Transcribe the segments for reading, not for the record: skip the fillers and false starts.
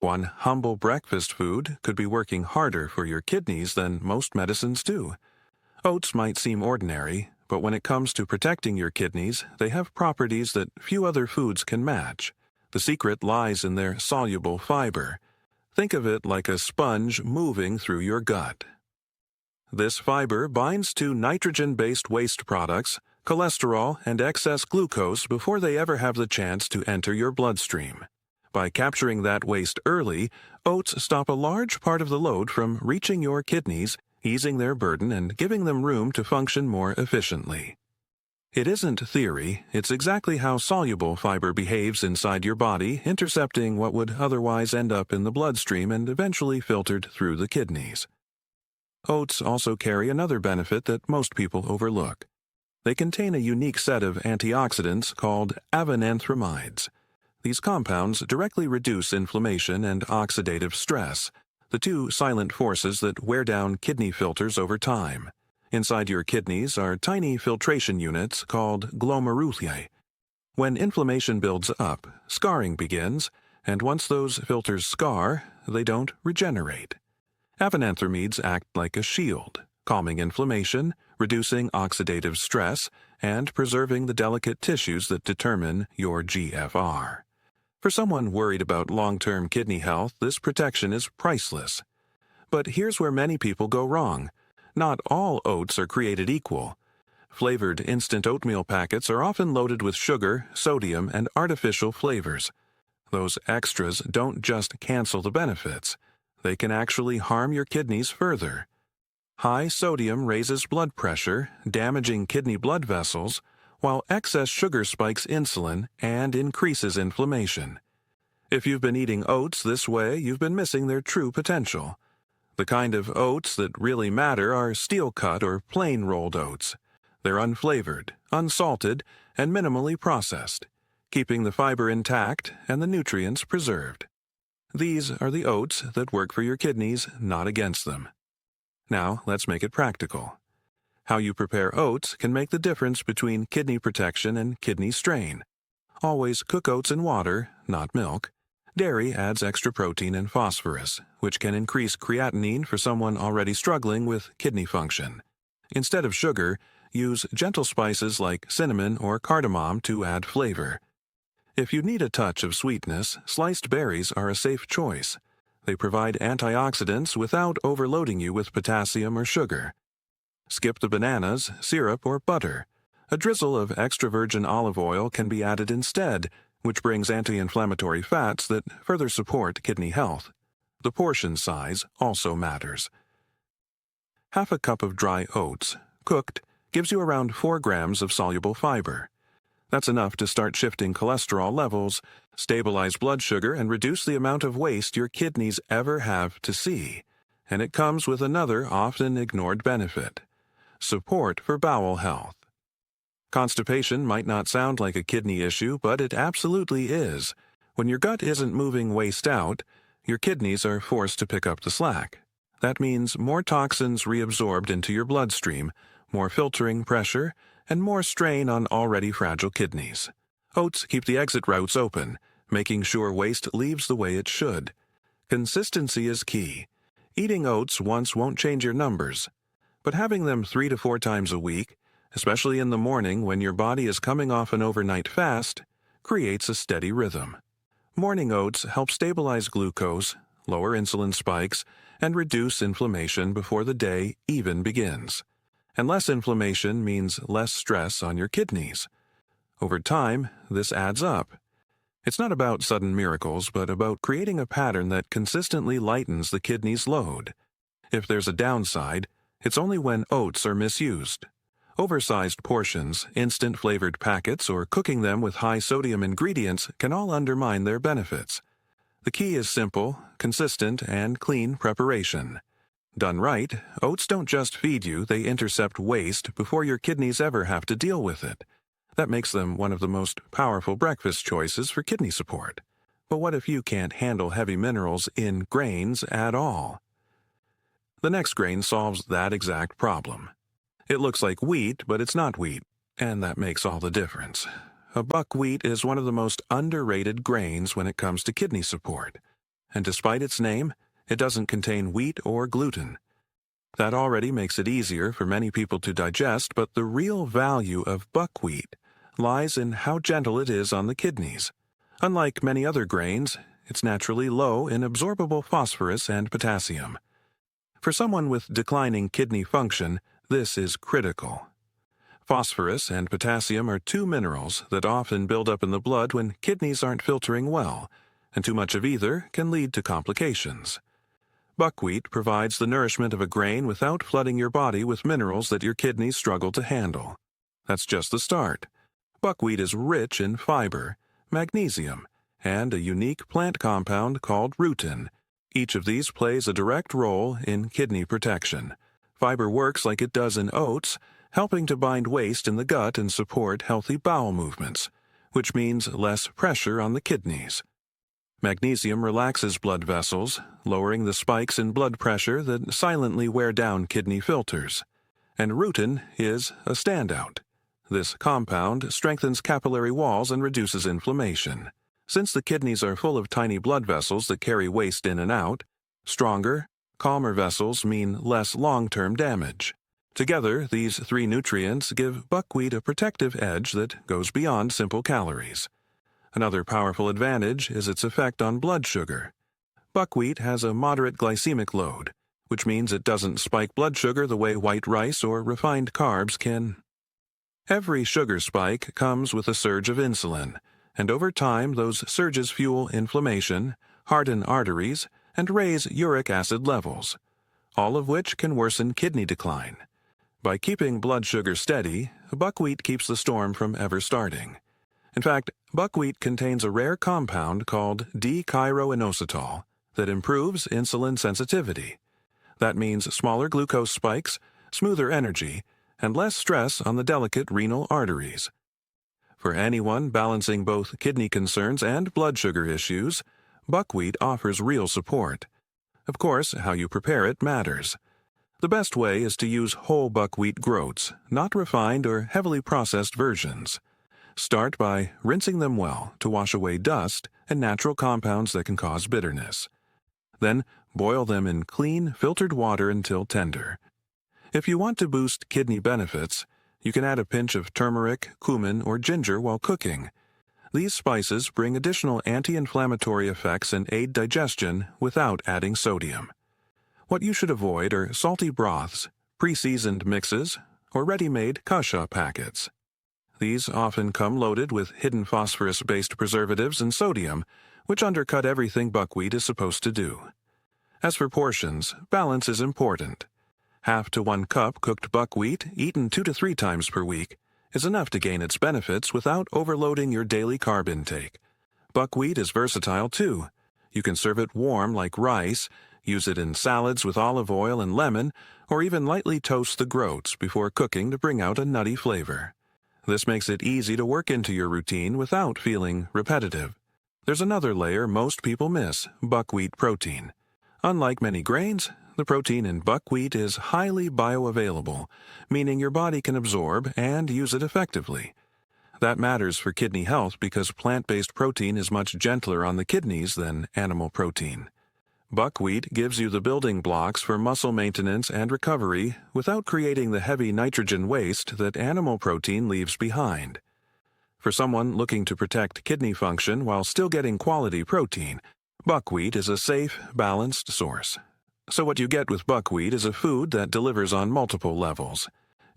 One humble breakfast food could be working harder for your kidneys than most medicines do. Oats might seem ordinary, but when it comes to protecting your kidneys, they have properties that few other foods can match. The secret lies in their soluble fiber. Think of it like a sponge moving through your gut. This fiber binds to nitrogen-based waste products, cholesterol, and excess glucose before they ever have the chance to enter your bloodstream. By capturing that waste early, oats stop a large part of the load from reaching your kidneys, easing their burden and giving them room to function more efficiently. It isn't theory, it's exactly how soluble fiber behaves inside your body, intercepting what would otherwise end up in the bloodstream and eventually filtered through the kidneys. Oats also carry another benefit that most people overlook. They contain a unique set of antioxidants called avenanthramides. These compounds directly reduce inflammation and oxidative stress, the two silent forces that wear down kidney filters over time. Inside your kidneys are tiny filtration units called glomeruli. When inflammation builds up, scarring begins, and once those filters scar, they don't regenerate. Avenanthramides act like a shield, calming inflammation, reducing oxidative stress, and preserving the delicate tissues that determine your GFR. For someone worried about long-term kidney health, this protection is priceless. But here's where many people go wrong. Not all oats are created equal. Flavored instant oatmeal packets are often loaded with sugar, sodium, and artificial flavors. Those extras don't just cancel the benefits. They can actually harm your kidneys further. High sodium raises blood pressure, damaging kidney blood vessels, while excess sugar spikes insulin and increases inflammation. If you've been eating oats this way, you've been missing their true potential. The kind of oats that really matter are steel-cut or plain rolled oats. They're unflavored, unsalted, and minimally processed, keeping the fiber intact and the nutrients preserved. These are the oats that work for your kidneys, not against them. Now, let's make it practical. How you prepare oats can make the difference between kidney protection and kidney strain. Always cook oats in water, not milk. Dairy adds extra protein and phosphorus, which can increase creatinine for someone already struggling with kidney function. Instead of sugar, use gentle spices like cinnamon or cardamom to add flavor. If you need a touch of sweetness, sliced berries are a safe choice. They provide antioxidants without overloading you with potassium or sugar. Skip the bananas, syrup, or butter. A drizzle of extra virgin olive oil can be added instead, which brings anti-inflammatory fats that further support kidney health. The portion size also matters. Half a cup of dry oats, cooked, gives you around 4 grams of soluble fiber. That's enough to start shifting cholesterol levels, stabilize blood sugar, and reduce the amount of waste your kidneys ever have to see. And it comes with another often ignored benefit: support for bowel health. Constipation might not sound like a kidney issue, but it absolutely is. When your gut isn't moving waste out, your kidneys are forced to pick up the slack. That means more toxins reabsorbed into your bloodstream, more filtering pressure, and more strain on already fragile kidneys. Oats keep the exit routes open, making sure waste leaves the way it should. Consistency is key. Eating oats once won't change your numbers, but having them 3 to 4 times a week, especially in the morning when your body is coming off an overnight fast, creates a steady rhythm. Morning oats help stabilize glucose, lower insulin spikes, and reduce inflammation before the day even begins. And less inflammation means less stress on your kidneys. Over time, this adds up. It's not about sudden miracles, but about creating a pattern that consistently lightens the kidney's load. If there's a downside, it's only when oats are misused. Oversized portions, instant flavored packets, or cooking them with high sodium ingredients can all undermine their benefits. The key is simple, consistent, and clean preparation. Done right, oats don't just feed you, they intercept waste before your kidneys ever have to deal with it. That makes them one of the most powerful breakfast choices for kidney support. But what if you can't handle heavy minerals in grains at all? The next grain solves that exact problem. It looks like wheat, but it's not wheat, and that makes all the difference. A buckwheat is one of the most underrated grains when it comes to kidney support. and despite its name, it doesn't contain wheat or gluten. That already makes it easier for many people to digest, but the real value of buckwheat lies in how gentle it is on the kidneys. Unlike many other grains, it's naturally low in absorbable phosphorus and potassium. For someone with declining kidney function, this is critical. Phosphorus and potassium are two minerals that often build up in the blood when kidneys aren't filtering well, and too much of either can lead to complications. Buckwheat provides the nourishment of a grain without flooding your body with minerals that your kidneys struggle to handle. That's just the start. Buckwheat is rich in fiber, magnesium, and a unique plant compound called rutin. Each of these plays a direct role in kidney protection. Fiber works like it does in oats, helping to bind waste in the gut and support healthy bowel movements, which means less pressure on the kidneys. Magnesium relaxes blood vessels, lowering the spikes in blood pressure that silently wear down kidney filters. And rutin is a standout. This compound strengthens capillary walls and reduces inflammation. Since the kidneys are full of tiny blood vessels that carry waste in and out, stronger, calmer vessels mean less long-term damage. Together, these three nutrients give buckwheat a protective edge that goes beyond simple calories. Another powerful advantage is its effect on blood sugar. Buckwheat has a moderate glycemic load, which means it doesn't spike blood sugar the way white rice or refined carbs can. Every sugar spike comes with a surge of insulin, and over time those surges fuel inflammation, harden arteries, and raise uric acid levels, all of which can worsen kidney decline. By keeping blood sugar steady, buckwheat keeps the storm from ever starting. In fact, buckwheat contains a rare compound called D-chiroinositol that improves insulin sensitivity. That means smaller glucose spikes, smoother energy, and less stress on the delicate renal arteries. For anyone balancing both kidney concerns and blood sugar issues, buckwheat offers real support. Of course, how you prepare it matters. The best way is to use whole buckwheat groats, not refined or heavily processed versions. Start by rinsing them well to wash away dust and natural compounds that can cause bitterness. Then boil them in clean, filtered water until tender. If you want to boost kidney benefits, you can add a pinch of turmeric, cumin, or ginger while cooking. These spices bring additional anti-inflammatory effects and aid digestion without adding sodium. What you should avoid are salty broths, pre-seasoned mixes, or ready-made kasha packets. These often come loaded with hidden phosphorus-based preservatives and sodium, which undercut everything buckwheat is supposed to do. As for portions, balance is important. 1/2 to 1 cup cooked buckwheat, eaten 2 to 3 times per week, is enough to gain its benefits without overloading your daily carb intake. Buckwheat is versatile too. You can serve it warm like rice, use it in salads with olive oil and lemon, or even lightly toast the groats before cooking to bring out a nutty flavor. This makes it easy to work into your routine without feeling repetitive. There's another layer most people miss: buckwheat protein. Unlike many grains, the protein in buckwheat is highly bioavailable, meaning your body can absorb and use it effectively. That matters for kidney health because plant-based protein is much gentler on the kidneys than animal protein. Buckwheat gives you the building blocks for muscle maintenance and recovery without creating the heavy nitrogen waste that animal protein leaves behind. For someone looking to protect kidney function while still getting quality protein, buckwheat is a safe, balanced source. So what you get with buckwheat is a food that delivers on multiple levels.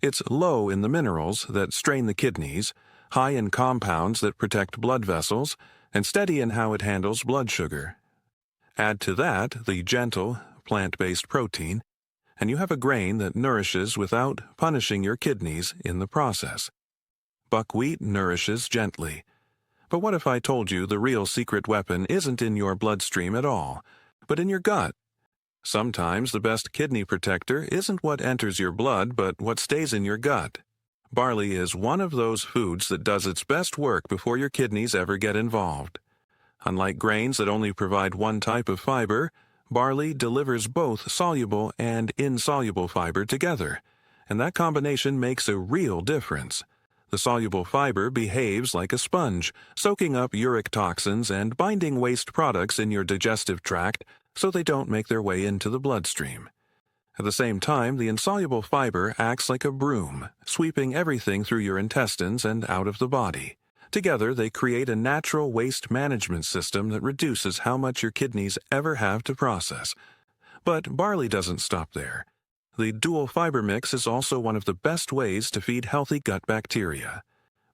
It's low in the minerals that strain the kidneys, high in compounds that protect blood vessels, and steady in how it handles blood sugar. Add to that the gentle, plant-based protein, and you have a grain that nourishes without punishing your kidneys in the process. Buckwheat nourishes gently. But what if I told you the real secret weapon isn't in your bloodstream at all, but in your gut? Sometimes the best kidney protector isn't what enters your blood, but what stays in your gut. Barley is one of those foods that does its best work before your kidneys ever get involved. Unlike grains that only provide one type of fiber, barley delivers both soluble and insoluble fiber together, and that combination makes a real difference. The soluble fiber behaves like a sponge, soaking up uric toxins and binding waste products in your digestive tract so they don't make their way into the bloodstream. At the same time, the insoluble fiber acts like a broom, sweeping everything through your intestines and out of the body. Together, they create a natural waste management system that reduces how much your kidneys ever have to process. But barley doesn't stop there. The dual fiber mix is also one of the best ways to feed healthy gut bacteria.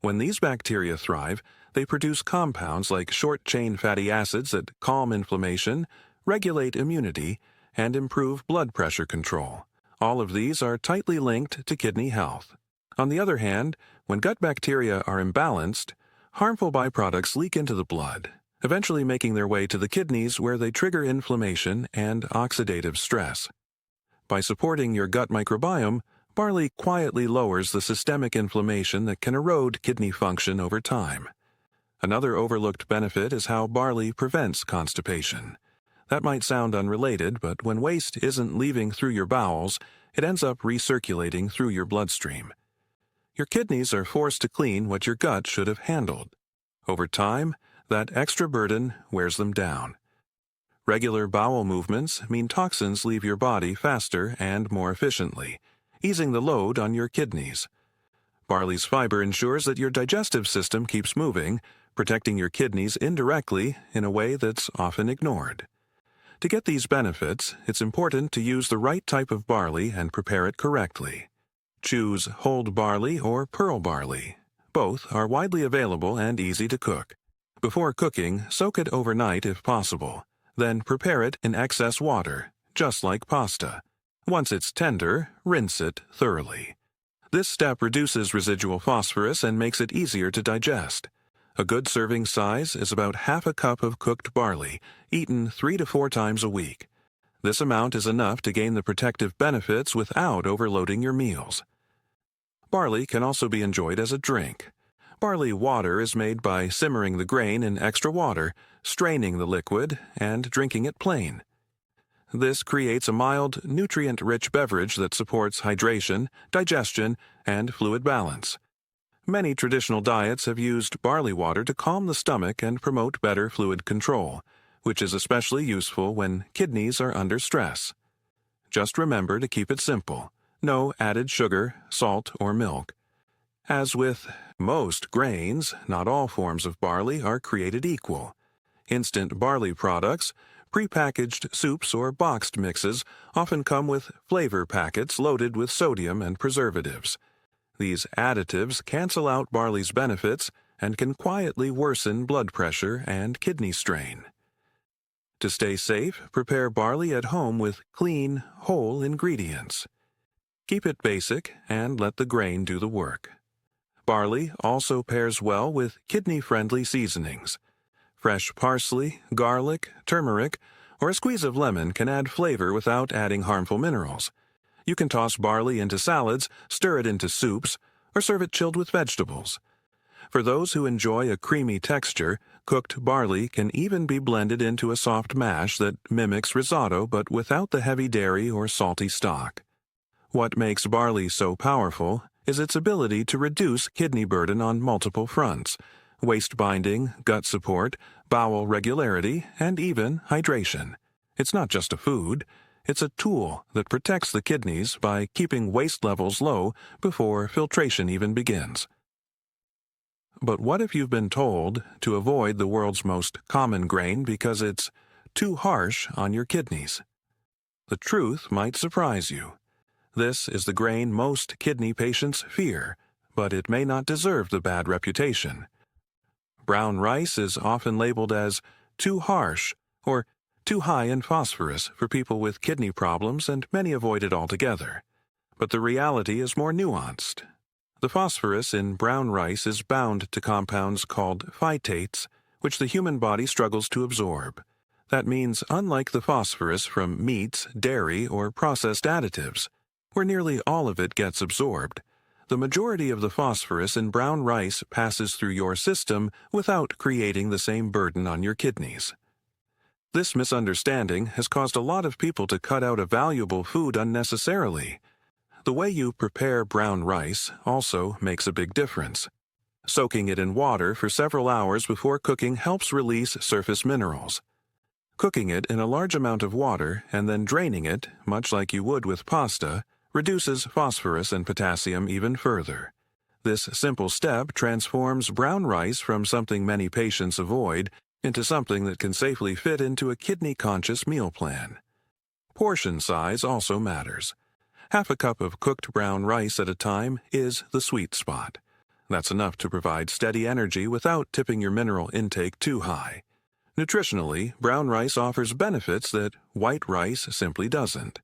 When these bacteria thrive, they produce compounds like short-chain fatty acids that calm inflammation, regulate immunity, and improve blood pressure control. All of these are tightly linked to kidney health. On the other hand, when gut bacteria are imbalanced, harmful byproducts leak into the blood, eventually making their way to the kidneys where they trigger inflammation and oxidative stress. By supporting your gut microbiome, barley quietly lowers the systemic inflammation that can erode kidney function over time. Another overlooked benefit is how barley prevents constipation. That might sound unrelated, but when waste isn't leaving through your bowels, it ends up recirculating through your bloodstream. Your kidneys are forced to clean what your gut should have handled. Over time, that extra burden wears them down. Regular bowel movements mean toxins leave your body faster and more efficiently, easing the load on your kidneys. Barley's fiber ensures that your digestive system keeps moving, protecting your kidneys indirectly in a way that's often ignored. To get these benefits, it's important to use the right type of barley and prepare it correctly. Choose whole barley or pearl barley. Both are widely available and easy to cook. Before cooking, soak it overnight if possible. Then prepare it in excess water, just like pasta. Once it's tender, rinse it thoroughly. This step reduces residual phosphorus and makes it easier to digest. A good serving size is about half a cup of cooked barley, eaten 3 to 4 times a week. This amount is enough to gain the protective benefits without overloading your meals. Barley can also be enjoyed as a drink. Barley water is made by simmering the grain in extra water, straining the liquid, and drinking it plain. This creates a mild, nutrient-rich beverage that supports hydration, digestion, and fluid balance. Many traditional diets have used barley water to calm the stomach and promote better fluid control, which is especially useful when kidneys are under stress. Just remember to keep it simple. No added sugar, salt, or milk. As with most grains, not all forms of barley are created equal. Instant barley products, prepackaged soups, or boxed mixes often come with flavor packets loaded with sodium and preservatives. These additives cancel out barley's benefits and can quietly worsen blood pressure and kidney strain. To stay safe, prepare barley at home with clean, whole ingredients. Keep it basic and let the grain do the work. Barley also pairs well with kidney-friendly seasonings. Fresh parsley, garlic, turmeric, or a squeeze of lemon can add flavor without adding harmful minerals. You can toss barley into salads, stir it into soups, or serve it chilled with vegetables. For those who enjoy a creamy texture, cooked barley can even be blended into a soft mash that mimics risotto but without the heavy dairy or salty stock. What makes barley so powerful is its ability to reduce kidney burden on multiple fronts: waste binding, gut support, bowel regularity, and even hydration. It's not just a food, it's a tool that protects the kidneys by keeping waste levels low before filtration even begins. But what if you've been told to avoid the world's most common grain because it's too harsh on your kidneys? The truth might surprise you. This is the grain most kidney patients fear, but it may not deserve the bad reputation. Brown rice is often labeled as too harsh or too high in phosphorus for people with kidney problems, and many avoid it altogether. But the reality is more nuanced. The phosphorus in brown rice is bound to compounds called phytates, which the human body struggles to absorb. That means, unlike the phosphorus from meats, dairy, or processed additives, where nearly all of it gets absorbed, the majority of the phosphorus in brown rice passes through your system without creating the same burden on your kidneys. This misunderstanding has caused a lot of people to cut out a valuable food unnecessarily. The way you prepare brown rice also makes a big difference. Soaking it in water for several hours before cooking helps release surface minerals. Cooking it in a large amount of water and then draining it, much like you would with pasta, reduces phosphorus and potassium even further. This simple step transforms brown rice from something many patients avoid into something that can safely fit into a kidney-conscious meal plan. Portion size also matters. Half a cup of cooked brown rice at a time is the sweet spot. That's enough to provide steady energy without tipping your mineral intake too high. Nutritionally, brown rice offers benefits that white rice simply doesn't.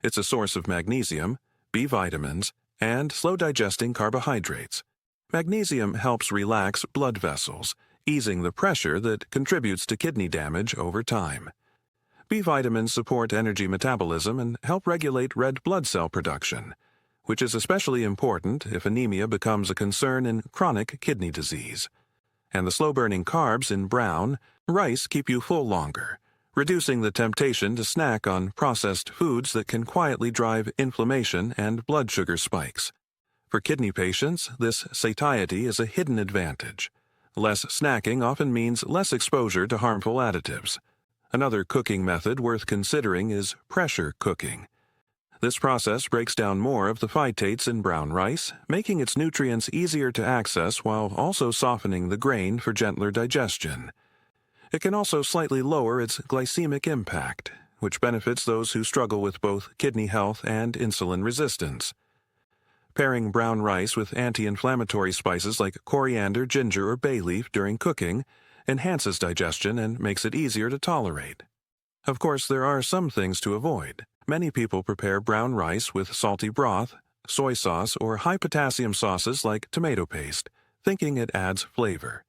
It's a source of magnesium, B vitamins, and slow-digesting carbohydrates. Magnesium helps relax blood vessels, easing the pressure that contributes to kidney damage over time. B vitamins support energy metabolism and help regulate red blood cell production, which is especially important if anemia becomes a concern in chronic kidney disease. And the slow-burning carbs in brown rice keep you full longer, reducing the temptation to snack on processed foods that can quietly drive inflammation and blood sugar spikes. For kidney patients, this satiety is a hidden advantage. Less snacking often means less exposure to harmful additives. Another cooking method worth considering is pressure cooking. This process breaks down more of the phytates in brown rice, making its nutrients easier to access while also softening the grain for gentler digestion. It can also slightly lower its glycemic impact, which benefits those who struggle with both kidney health and insulin resistance. Pairing brown rice with anti-inflammatory spices like coriander, ginger, or bay leaf during cooking enhances digestion and makes it easier to tolerate. Of course, there are some things to avoid. Many people prepare brown rice with salty broth, soy sauce, or high-potassium sauces like tomato paste, thinking it adds flavor.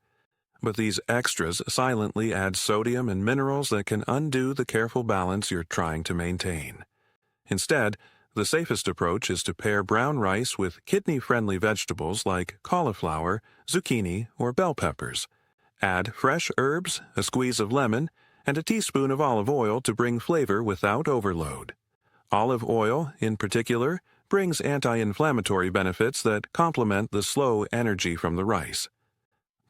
But these extras silently add sodium and minerals that can undo the careful balance you're trying to maintain. Instead, the safest approach is to pair brown rice with kidney-friendly vegetables like cauliflower, zucchini, or bell peppers. Add fresh herbs, a squeeze of lemon, and a teaspoon of olive oil to bring flavor without overload. Olive oil, in particular, brings anti-inflammatory benefits that complement the slow energy from the rice.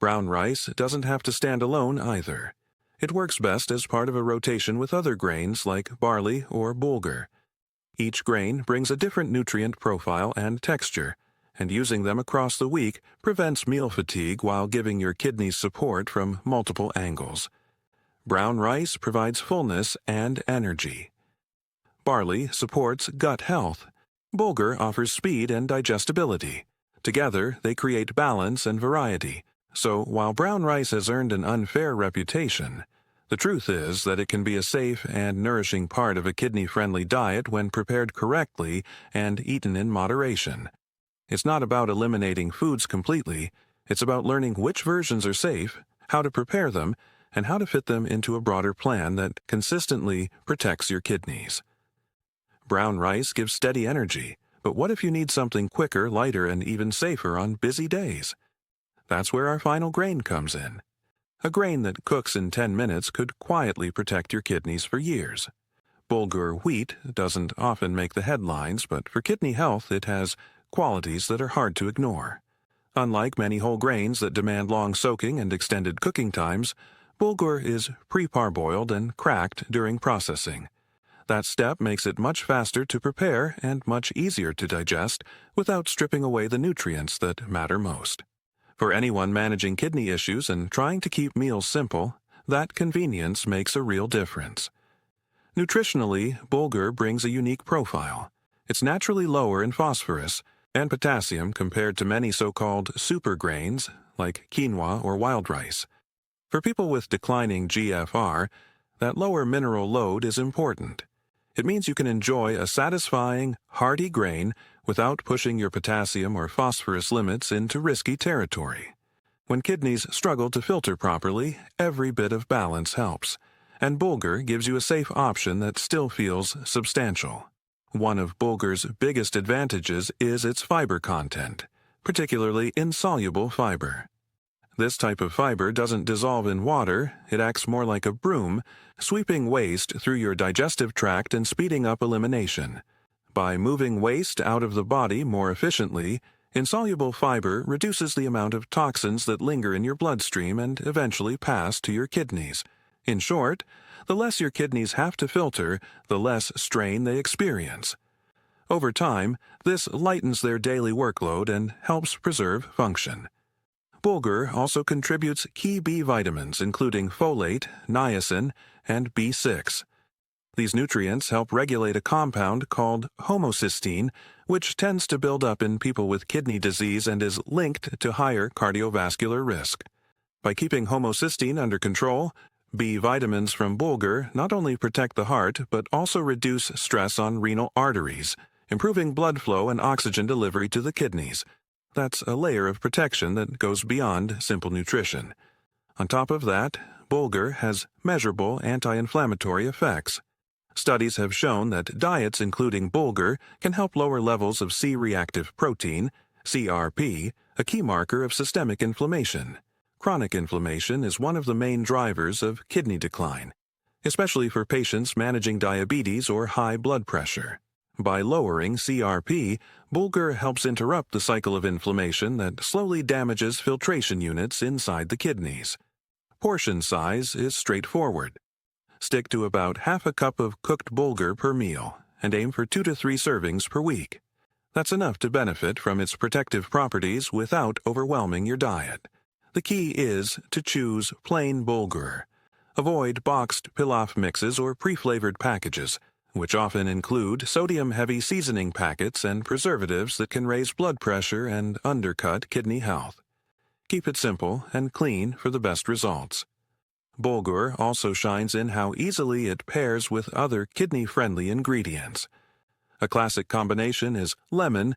Brown rice doesn't have to stand alone either. It works best as part of a rotation with other grains like barley or bulgur. Each grain brings a different nutrient profile and texture, and using them across the week prevents meal fatigue while giving your kidneys support from multiple angles. Brown rice provides fullness and energy. Barley supports gut health. Bulgur offers speed and digestibility. Together, they create balance and variety. So, while brown rice has earned an unfair reputation, the truth is that it can be a safe and nourishing part of a kidney-friendly diet when prepared correctly and eaten in moderation. It's not about eliminating foods completely. It's about learning which versions are safe, how to prepare them, and how to fit them into a broader plan that consistently protects your kidneys. Brown rice gives steady energy, but what if you need something quicker, lighter, and even safer on busy days? That's where our final grain comes in. A grain that cooks in 10 minutes could quietly protect your kidneys for years. Bulgur wheat doesn't often make the headlines, but for kidney health it has qualities that are hard to ignore. Unlike many whole grains that demand long soaking and extended cooking times, bulgur is pre-parboiled and cracked during processing. That step makes it much faster to prepare and much easier to digest without stripping away the nutrients that matter most. For anyone managing kidney issues and trying to keep meals simple, that convenience makes a real difference. Nutritionally, bulgur brings a unique profile. It's naturally lower in phosphorus and potassium compared to many so-called super grains like quinoa or wild rice. For people with declining GFR, that lower mineral load is important. It means you can enjoy a satisfying, hearty grain without pushing your potassium or phosphorus limits into risky territory. When kidneys struggle to filter properly, every bit of balance helps, and bulgur gives you a safe option that still feels substantial. One of bulgur's biggest advantages is its fiber content, particularly insoluble fiber. This type of fiber doesn't dissolve in water, it acts more like a broom, sweeping waste through your digestive tract and speeding up elimination. By moving waste out of the body more efficiently, insoluble fiber reduces the amount of toxins that linger in your bloodstream and eventually pass to your kidneys. In short, the less your kidneys have to filter, the less strain they experience. Over time, this lightens their daily workload and helps preserve function. Bulgur also contributes key B vitamins including folate, niacin, and B6. These nutrients help regulate a compound called homocysteine, which tends to build up in people with kidney disease and is linked to higher cardiovascular risk. By keeping homocysteine under control, B vitamins from Bulgur not only protect the heart but also reduce stress on renal arteries, improving blood flow and oxygen delivery to the kidneys. That's a layer of protection that goes beyond simple nutrition. On top of that, Bulgur has measurable anti-inflammatory effects. Studies have shown that diets including Bulgur can help lower levels of C-reactive protein, CRP, a key marker of systemic inflammation. Chronic inflammation is one of the main drivers of kidney decline, especially for patients managing diabetes or high blood pressure. By lowering CRP, Bulgur helps interrupt the cycle of inflammation that slowly damages filtration units inside the kidneys. Portion size is straightforward. Stick to about half a cup of cooked Bulgur per meal and aim for 2 to 3 servings per week. That's enough to benefit from its protective properties without overwhelming your diet. The key is to choose plain Bulgur. Avoid boxed pilaf mixes or pre-flavored packages, which often include sodium-heavy seasoning packets and preservatives that can raise blood pressure and undercut kidney health. Keep it simple and clean for the best results. Bulgur also shines in how easily it pairs with other kidney-friendly ingredients. A classic combination is lemon,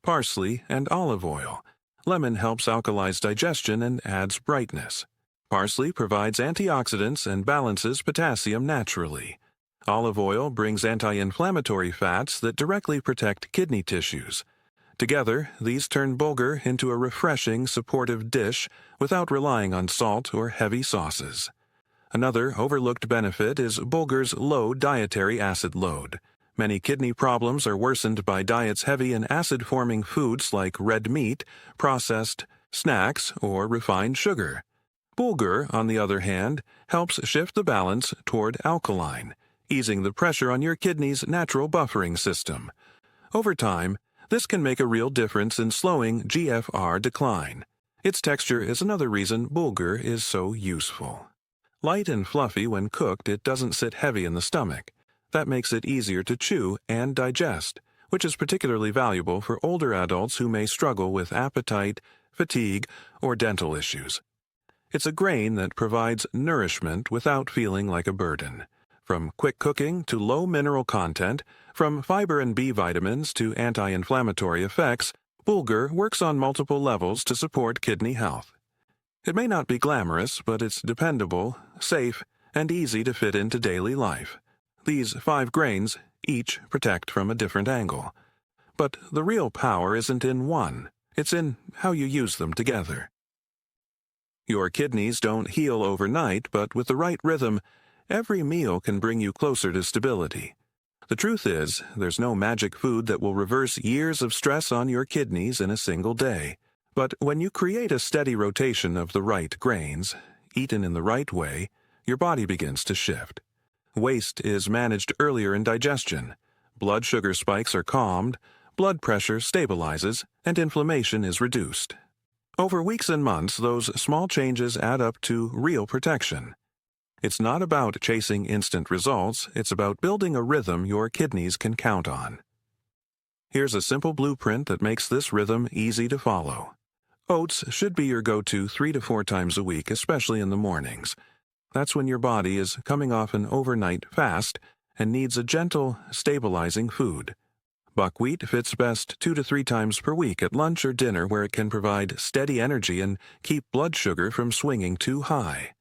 parsley, and olive oil. Lemon helps alkalize digestion and adds brightness. Parsley provides antioxidants and balances potassium naturally. Olive oil brings anti-inflammatory fats that directly protect kidney tissues. Together, these turn Bulgur into a refreshing, supportive dish without relying on salt or heavy sauces. Another overlooked benefit is Bulgur's low dietary acid load. Many kidney problems are worsened by diets heavy in acid-forming foods like red meat, processed snacks, or refined sugar. Bulgur, on the other hand, helps shift the balance toward alkaline, easing the pressure on your kidney's natural buffering system. Over time, this can make a real difference in slowing GFR decline. Its texture is another reason Bulgur is so useful. Light and fluffy when cooked, it doesn't sit heavy in the stomach. That makes it easier to chew and digest, which is particularly valuable for older adults who may struggle with appetite, fatigue, or dental issues. It's a grain that provides nourishment without feeling like a burden. From quick cooking to low mineral content, from fiber and B vitamins to anti-inflammatory effects, Bulgur works on multiple levels to support kidney health. It may not be glamorous, but it's dependable, safe, and easy to fit into daily life. These 5 grains each protect from a different angle. But the real power isn't in one, it's in how you use them together. Your kidneys don't heal overnight, but with the right rhythm, every meal can bring you closer to stability. The truth is, there's no magic food that will reverse years of stress on your kidneys in a single day. But when you create a steady rotation of the right grains, eaten in the right way, your body begins to shift. Waste is managed earlier in digestion. Blood sugar spikes are calmed, blood pressure stabilizes, and inflammation is reduced. Over weeks and months, those small changes add up to real protection. It's not about chasing instant results, it's about building a rhythm your kidneys can count on. Here's a simple blueprint that makes this rhythm easy to follow. Oats should be your go-to 3 to 4 times a week, especially in the mornings. That's when your body is coming off an overnight fast and needs a gentle, stabilizing food. Buckwheat fits best 2 to 3 times per week at lunch or dinner, where it can provide steady energy and keep blood sugar from swinging too high.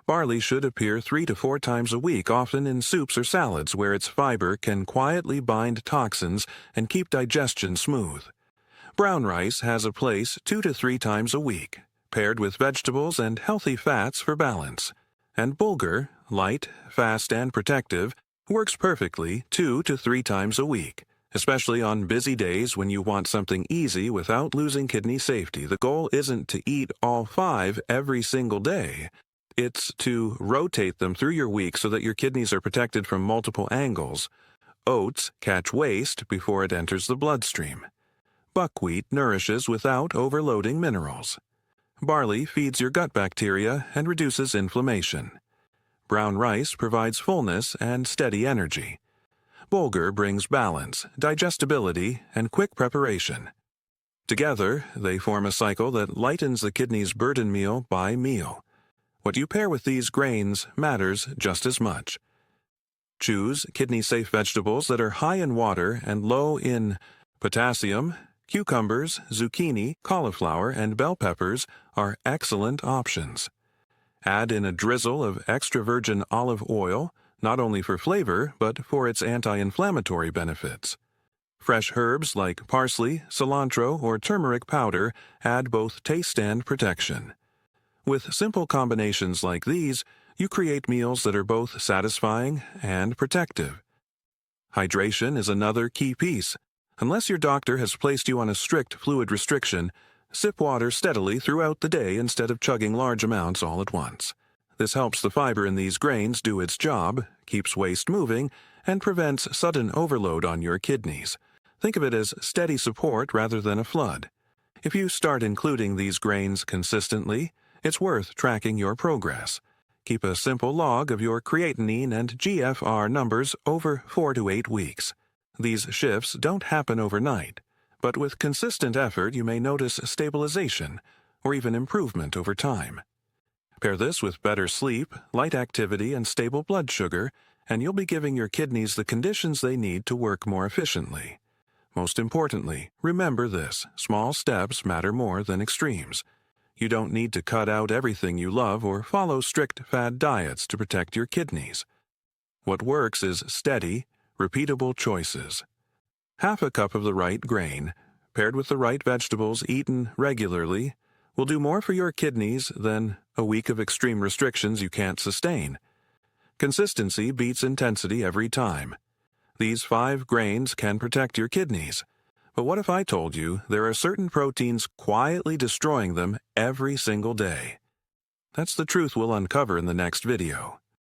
Barley should appear 3 to 4 times a week, often in soups or salads, where its fiber can quietly bind toxins and keep digestion smooth. Brown rice has a place 2 to 3 times a week, paired with vegetables and healthy fats for balance. And Bulgur, light, fast, and protective, works perfectly 2 to 3 times a week, Especially on busy days when you want something easy without losing kidney safety, the goal isn't to eat all 5 every single day. It's to rotate them through your week so that your kidneys are protected from multiple angles. Oats catch waste before it enters the bloodstream. Buckwheat nourishes without overloading minerals. Barley feeds your gut bacteria and reduces inflammation. Brown rice provides fullness and steady energy. Bulgur brings balance, digestibility, and quick preparation. Together, they form a cycle that lightens the kidney's burden meal by meal. What you pair with these grains matters just as much. Choose kidney-safe vegetables that are high in water and low in potassium. Cucumbers, zucchini, cauliflower, and bell peppers are excellent options. Add in a drizzle of extra virgin olive oil, not only for flavor, but for its anti-inflammatory benefits. Fresh herbs like parsley, cilantro, or turmeric powder add both taste and protection. With simple combinations like these, you create meals that are both satisfying and protective. Hydration is another key piece. Unless your doctor has placed you on a strict fluid restriction, sip water steadily throughout the day instead of chugging large amounts all at once. This helps the fiber in these grains do its job, keeps waste moving, and prevents sudden overload on your kidneys. Think of it as steady support rather than a flood. If you start including these grains consistently, it's worth tracking your progress. Keep a simple log of your creatinine and GFR numbers over 4 to 8 weeks. These shifts don't happen overnight, but with consistent effort you may notice stabilization or even improvement over time. Pair this with better sleep, light activity, and stable blood sugar, and you'll be giving your kidneys the conditions they need to work more efficiently. Most importantly, remember this: small steps matter more than extremes. You don't need to cut out everything you love or follow strict fad diets to protect your kidneys. What works is steady, repeatable choices. Half a cup of the right grain, paired with the right vegetables eaten regularly, will do more for your kidneys than a week of extreme restrictions you can't sustain. Consistency beats intensity every time. These 5 grains can protect your kidneys. But what if I told you there are certain proteins quietly destroying them every single day? That's the truth we'll uncover in the next video.